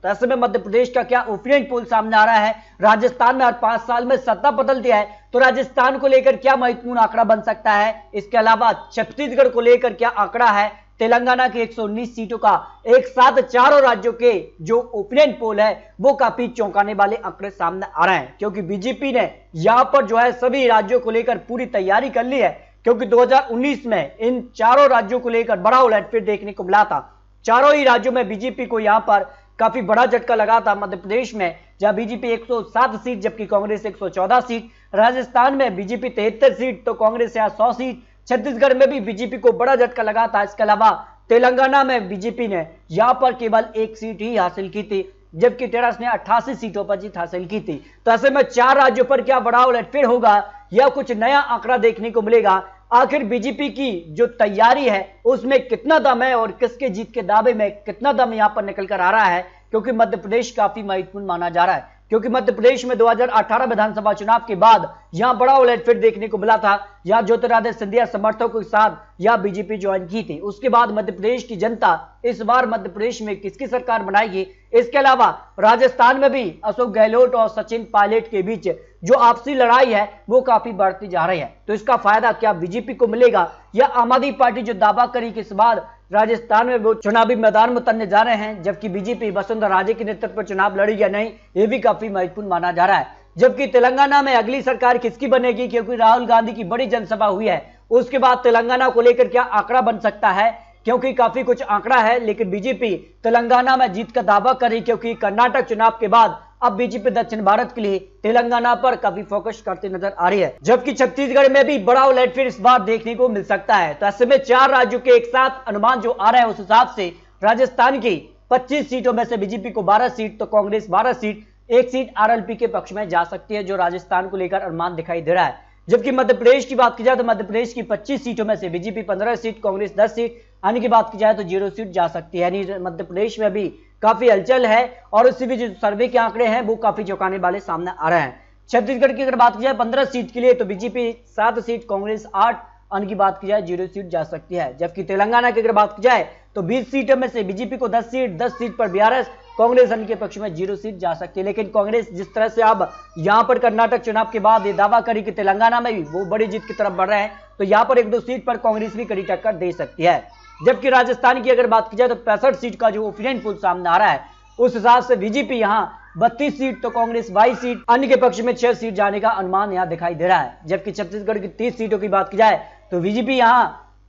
तो ऐसे में मध्य प्रदेश का क्या ओपिनियन पोल सामने आ रहा है, राजस्थान में हर 5 साल में सत्ता बदलती है तो राजस्थान को लेकर क्या महत्वपूर्ण आंकड़ा बन सकता है। इसके अलावा छत्तीसगढ़ को लेकर क्या आंकड़ा है, तेलंगाना की 119 सीटों का एक साथ चारों राज्यों के जो ओपिनियन पोल है वो काफी चौंकाने वाले आंकड़े सामने आ रहे हैं, क्योंकि बीजेपी ने यहां पर जो है सभी राज्यों को लेकर पूरी तैयारी कर ली है, क्योंकि 2019 में इन चारों राज्यों को लेकर बड़ा उलटफेर देखने को मिला था। चारों ही राज्यों में बीजेपी को यहां पर काफी बड़ा झटका लगा था। मध्य प्रदेश में जहां बीजेपी 107 सीट जबकि कांग्रेस 114 सीट, राजस्थान में बीजेपी 73 सीट तो कांग्रेस यहाँ 100 सीट, छत्तीसगढ़ में भी बीजेपी को बड़ा झटका लगा था। इसके अलावा तेलंगाना में बीजेपी ने यहां पर केवल 1 सीट ही हासिल की थी, जबकि टेरास ने 88 सीटों पर जीत हासिल की थी। तो ऐसे में 4 राज्यों पर क्या बड़ा उलटफेर होगा या कुछ नया आंकड़ा देखने को मिलेगा, आखिर बीजेपी की जो तैयारी है उसमें कितना दम है और किसके जीत के दावे में कितना दम यहां पर निकल कर आ रहा है, क्योंकि मध्य प्रदेश काफी महत्वपूर्ण माना जा रहा है। क्योंकि मध्य प्रदेश में 2018 विधानसभा चुनाव के बाद यहां बड़ा उलटफेर देखने को मिला था। यहां ज्योतिरादित्य सिंधिया समर्थकों के साथ यहां बीजेपी ज्वाइन की थी। उसके बाद मध्य प्रदेश की जनता इस बार मध्य प्रदेश में किसकी सरकार बनाएगी। इसके अलावा राजस्थान में भी अशोक गहलोत और सचिन पायलट के बीच जो आपसी लड़ाई है वो काफी बढ़ती जा रही है। तो इसका फायदा क्या बीजेपी को मिलेगा या आम आदमी पार्टी जो दावा करी कि इस बार राजस्थान में वो चुनावी मैदान में उतरने जा रहे हैं, जबकि बीजेपी वसुंधरा राजे के नेतृत्व पर चुनाव लड़ी या नहीं, ये भी काफी महत्वपूर्ण माना जा रहा है। जबकि तेलंगाना में अगली सरकार किसकी बनेगी, क्योंकि राहुल गांधी की बड़ी जनसभा हुई है, उसके बाद तेलंगाना को लेकर क्या आंकड़ा बन सकता है, क्योंकि काफी कुछ आंकड़ा है। लेकिन बीजेपी तेलंगाना में जीत का दावा करी, क्योंकि कर्नाटक चुनाव के बाद अब बीजेपी दक्षिण भारत के लिए तेलंगाना पर काफी फोकस करती नजर आ रही है, जबकि छत्तीसगढ़ में भी बड़ा उलटफेर इस बार देखने को मिल सकता है। तो ऐसे में 4 राज्यों के एक साथ अनुमान जो आ रहा है उस हिसाब से राजस्थान की 25 सीटों में से बीजेपी को 12 सीट तो कांग्रेस 12 सीट, 1 सीट आरएलपी के पक्ष में जा सकती है, जो राजस्थान को लेकर अनुमान दिखाई दे रहा है। जबकि मध्य प्रदेश की बात की जाए तो मध्य प्रदेश की 25 सीटों में से बीजेपी 15 सीट, कांग्रेस 10 सीट, अन्य की बात की जाए तो 0 सीट जा सकती है। यानी मध्य प्रदेश में भी काफी हलचल है और उसी भी जो सर्वे के आंकड़े हैं वो काफी चौंकाने वाले सामने आ रहे हैं। छत्तीसगढ़ की अगर बात की जाए 15 सीट के लिए तो बीजेपी 7 सीट, कांग्रेस 8, अन्य की बात की जाए 0 सीट जा सकती है। जबकि तेलंगाना की अगर बात की जाए तो 20 सीटों में से बीजेपी को 10 सीट, 10 सीट पर बीआरएस, कांग्रेस अन्य के पक्ष में 0 सीट जा सकती है। लेकिन कांग्रेस जिस तरह से अब यहां पर कर्नाटक चुनाव के बाद ये दावा करी कि तेलंगाना में भी वो बड़ी जीत की तरफ बढ़ रहे हैं, तो यहां पर 1-2 सीट पर कांग्रेस भी कड़ी टक्कर दे सकती है। जबकि राजस्थान की अगर बात की जाए तो 65 सीट का जो ओपिनियन पोल सामने आ रहा है उस हिसाब से बीजेपी यहां 32 सीट तो कांग्रेस 22 सीट, अन्य के पक्ष में 6 सीट जाने का अनुमान यहां दिखाई दे रहा है। जबकि छत्तीसगढ़ की 30 सीटों की बात की जाए तो बीजेपी यहां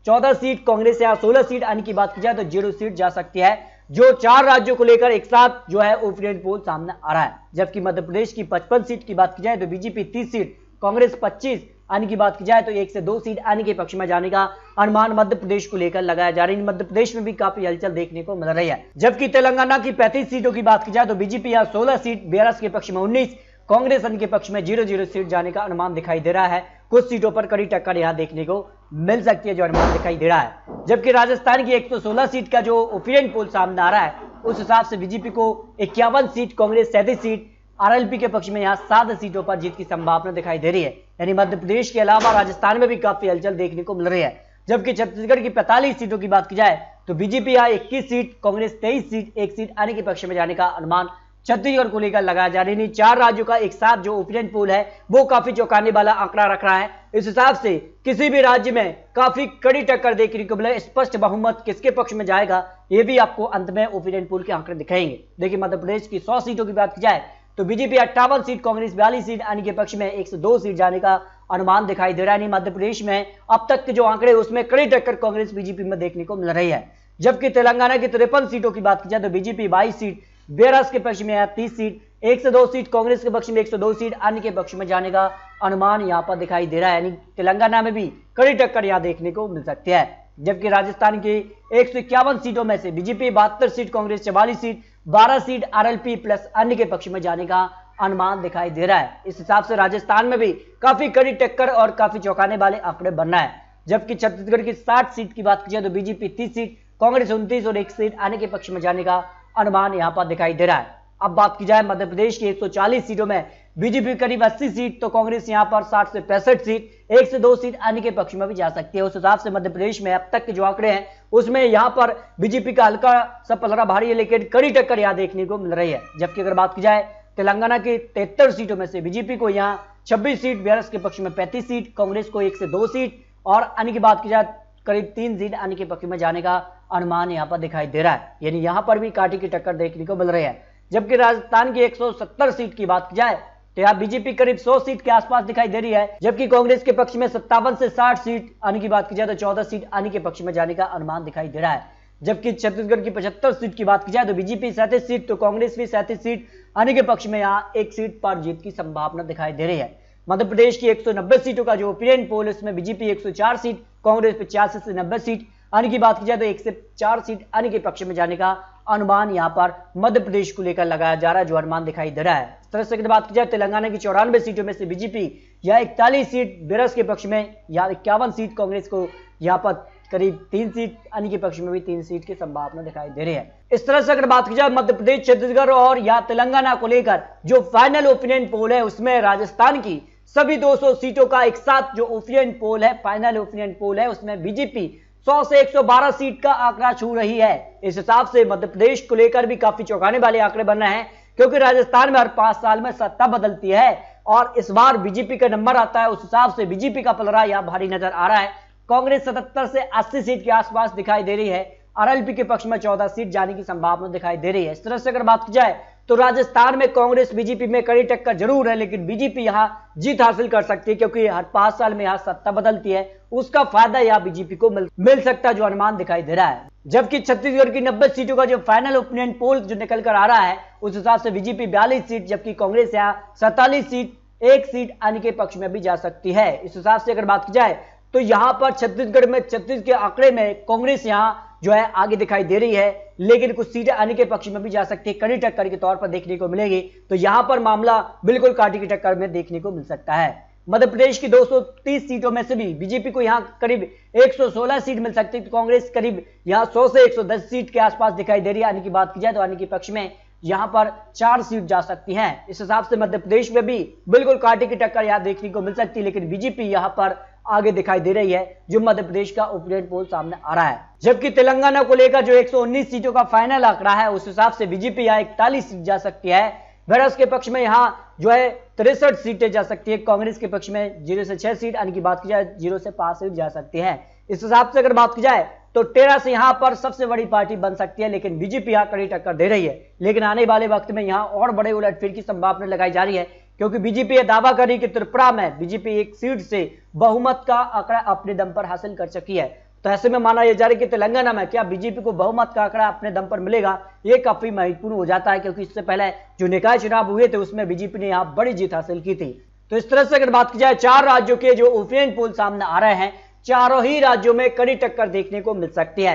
14 सीट, कांग्रेस यहां 16 सीट, अन्य की बात की जाए तो 0 सीट जा सकती है, जो 4 राज्यों को लेकर एक साथ जो है ओपिनियन पोल सामने आ रहा है। जबकि मध्य प्रदेश की 55 सीट की बात की जाए तो बीजेपी 30 सीट, कांग्रेस 25, अन्य की बात की जाए तो 1 से 2 सीट अन्य के पक्ष में जाने का अनुमान मध्य प्रदेश को लेकर लगाया जा रहा है। मध्य प्रदेश में भी काफी हलचल देखने को मिल रही है। जबकि तेलंगाना की 35 सीटों की बात की जाए तो बीजेपी यहां 16 सीट, बीआरएस के पक्ष में 19, कांग्रेस अन्य के पक्ष में 0-0 सीट जाने का अनुमान दिखाई दे रहा है। कुछ सीटों पर कड़ी टक्कर यहां देखने को मिल सकती है जो अनुमान दिखाई दे रहा है। जबकि राजस्थान की 116 सीट का जो ओपिनियन पोल सामने आ रहा है उस हिसाब से बीजेपी को 51 सीट, कांग्रेस 37 सीट, आरएलपी के पक्ष में यहां 7 सीटों पर जीत की संभावना दिखाई दे रही है। यानी मध्य प्रदेश के अलावा राजस्थान में भी काफी हलचल देखने को मिल रही है। जबकि छत्तीसगढ़ की 45 सीटों की बात की जाए तो बीजेपी यहां 21 सीट, कांग्रेस 23 सीट, 1 सीट अन्य के पक्ष में जाने का अनुमान छत्तीसगढ़ को लेकर लगाया जा रहा है। 4 राज्यों का एक साथ जो ओपिनियन पोल है वो काफी चौंकाने वाला आंकड़ा रख रहा है। इस हिसाब से किसी भी राज्य में काफी कड़ी टक्कर देखने को मिले, स्पष्ट बहुमत किसके पक्ष में जाएगा ये भी आपको अंत में ओपिनियन पोल के आंकड़े दिखाएंगे। देखिए मध्य प्रदेश की 100 सीटों की बात की जाए तो बीजेपी 58 सीट, कांग्रेस 42 सीट, अन्य के पक्ष में 1 से 2 सीट जाने का अनुमान दिखाई दे रहा है। मध्य प्रदेश में अब तक के जो आंकड़े उसमें कड़ी टक्कर कांग्रेस बीजेपी में देखने को मिल रही है। जबकि तेलंगाना की 53 सीटों की बात की जाए तो बीजेपी 22 सीट, बीआरएस के पक्ष में 30 सीट, 1 से 2 सीट, कांग्रेस के पक्ष में 102 सीट, अन्य के पक्ष में जाने का अनुमान यहां पर दिखाई दे रहा है। यानी तेलंगाना में भी कड़ी टक्कर यहां देखने को मिल सकती है। जबकि राजस्थान की 151 सीटों में से BJP 72 seat, Congress 44 seat, 12 seat RLP plus अन्य के पक्ष में जाने का अनुमान दिखाई दे रहा है। इस हिसाब से राजस्थान में भी काफी कड़ी टक्कर और काफी चौंकाने वाले आंकड़े बन रहा है। जबकि छत्तीसगढ़ की 60 सीट की बात की जाए तो बीजेपी 30 सीट, कांग्रेस 29 और 1 सीट आने के पक्ष में जाने का अनुमान यहां पर दिखाई दे रहा है। अब बात की जाए मध्य प्रदेश की 140 सीटों में बीजेपी करीब 80 सीट तो कांग्रेस यहां पर 60 से 65 सीट, 1 से 2 सीट आने के पक्ष में भी जा सकती है। उस हिसाब से मध्य प्रदेश में अब तक के जो आंकड़े हैं उसमें यहां पर बीजेपी का हल्का सा पलड़ा भारी है, लेकिन कड़ी टक्कर यहां देखने को मिल रही है। जबकि अगर बात की जाए तेलंगाना की 73 सीटों में से बीजेपी को यहां 26 सीट, बीआरएस के पक्ष में 35 सीट, कांग्रेस को 1 से 2 सीट और आने की बात की जाए करीब 3 सीट आने के पक्ष में जाने का अनुमान यहां पर दिखाई दे रहा है। यानी यहां पर भी कांटे की टक्कर देखने को मिल रही है। जबकि राजस्थान की 170 सीट की बात की जाए तो यहाँ बीजेपी करीब 100 सीट के आसपास दिखाई दे रही है, जबकि कांग्रेस के पक्ष में 57 से 60 सीट आने की बात की जाए तो 14 सीट आने के पक्ष में जाने का अनुमान दिखाई दे रहा है। जबकि छत्तीसगढ़ की 75 सीट की बात की जाए तो बीजेपी 37 सीट तो कांग्रेस भी 37 सीट आने के पक्ष में यहाँ 1 सीट पर जीत की संभावना दिखाई दे रही है। मध्य प्रदेश की 190 सीटों का जो ओपिनियन पोल, इसमें बीजेपी 104 सीट, कांग्रेस 85 से 90 सीट आने की बात की जाए तो 1 से 4 सीट आने के पक्ष में जाने का अनुमान यहां पर मध्य प्रदेश को लेकर लगाया जा रहा है, जो अनुमान दिखाई दे रहा है। इस तरह से अगर बात की जाए तेलंगाना की 94 सीटों में से बीजेपी या 41 सीट बीआरएस के पक्ष में या 51 सीट, कांग्रेस को यहां पर करीब 3 सीट आने के पक्ष में भी 3 सीट की संभावना दिखाई दे रही है। इस तरह से अगर बात की जाए मध्य प्रदेश, छत्तीसगढ़ और या तेलंगाना को लेकर जो फाइनल ओपिनियन पोल है उसमें राजस्थान की सभी 200 सीटों का एक साथ जो ओपिनियन पोल है, फाइनल ओपिनियन पोल है, उसमें बीजेपी 100 से 112 सीट का आंकड़ा छू रही है। इस हिसाब से मध्य प्रदेश को लेकर भी काफी चौंकाने वाले आंकड़े बन रहे हैं, क्योंकि राजस्थान में हर 5 साल में सत्ता बदलती है और इस बार बीजेपी का नंबर आता है। उस हिसाब से बीजेपी का पलड़ा यहां भारी नजर आ रहा है। कांग्रेस 77 से 80 सीट के आसपास दिखाई दे रही है, आरएलपी के पक्ष में 14 सीट जाने की संभावना दिखाई दे रही है। इस तरह से अगर बात की जाए तो राजस्थान में कांग्रेस बीजेपी में कड़ी टक्कर जरूर है, लेकिन बीजेपी यहां जीत हासिल कर सकती है, क्योंकि हर 5 साल में यहां सत्ता बदलती है, उसका फायदा यहां बीजेपी को मिल सकता है, जो अनुमान दिखाई दे रहा है। जबकि छत्तीसगढ़ की 90 सीटों का जो फाइनल ओपिनियन पोल जो निकल कर आ रहा है उस हिसाब से बीजेपी 42 सीट, जबकि कांग्रेस यहां 47 सीट, 1 सीट आने के पक्ष में भी जा सकती है। इस हिसाब से अगर बात की जाए तो यहां पर छत्तीसगढ़ में 36 के आंकड़े में कांग्रेस यहां जो है आगे दिखाई दे रही है, लेकिन कुछ सीटें आने के पक्ष में भी जा सकती है, कड़ी टक्कर के तौर पर देखने को मिलेगी। तो यहां पर मामला बिल्कुल कांटे की टक्कर में देखने को मिल सकता है। मध्य प्रदेश की 230 सीटों में से भी बीजेपी को यहां करीब 116 सीट मिल सकती है, तो कांग्रेस करीब यहां 100 से 110 सीट के आसपास दिखाई दे रही है। आने की बात की जाए तो आने के पक्ष में यहां पर 4 सीट जा सकती हैं। इस हिसाब से मध्य प्रदेश में भी बिल्कुल कांटे की टक्कर यहां देखने को मिल सकती है, लेकिन बीजेपी यहां पर आगे दिखाई दे रही है, जो मध्य प्रदेश का ओपिनियन पोल सामने आ रहा है। जबकि तेलंगाना को लेकर जो 119 सीटों का फाइनल आंकड़ा है उस हिसाब से बीजेपी यहां 41 सीट जा सकती है, बीआरएस के पक्ष में यहां जो है 63 सीटें जा सकती है, कांग्रेस के पक्ष में 0 से 6 सीट आने की बात की जाए 0 से 5 सीट जा सकती है। इस हिसाब से अगर बात की जाए तो 13 से यहां पर सबसे बड़ी पार्टी बन सकती है, लेकिन बीजेपी यहां कड़ी टक्कर दे रही है। लेकिन आने वाले वक्त में यहां और बड़े उलटफेर की संभावना लगाई जा रही है, क्योंकि बीजेपी यह दावा कर रही है कि त्रिपुरा में बीजेपी 1 सीट से बहुमत का आंकड़ा अपने दम पर हासिल कर चुकी है। तो ऐसे में माना यह जा रहा है कि तेलंगाना में क्या बीजेपी को बहुमत का आंकड़ा अपने दम पर मिलेगा, यह काफी महत्वपूर्ण हो जाता है, क्योंकि इससे पहले जो निकाय चुनाव हुए थे उसमें बीजेपी ने यहां बड़ी जीत हासिल की थी। तो इस तरह से अगर बात की जाए 4 राज्यों के जो ओपिनियन पोल सामने आ रहे हैं, चारों ही राज्यों में कड़ी टक्कर देखने को मिल सकती है।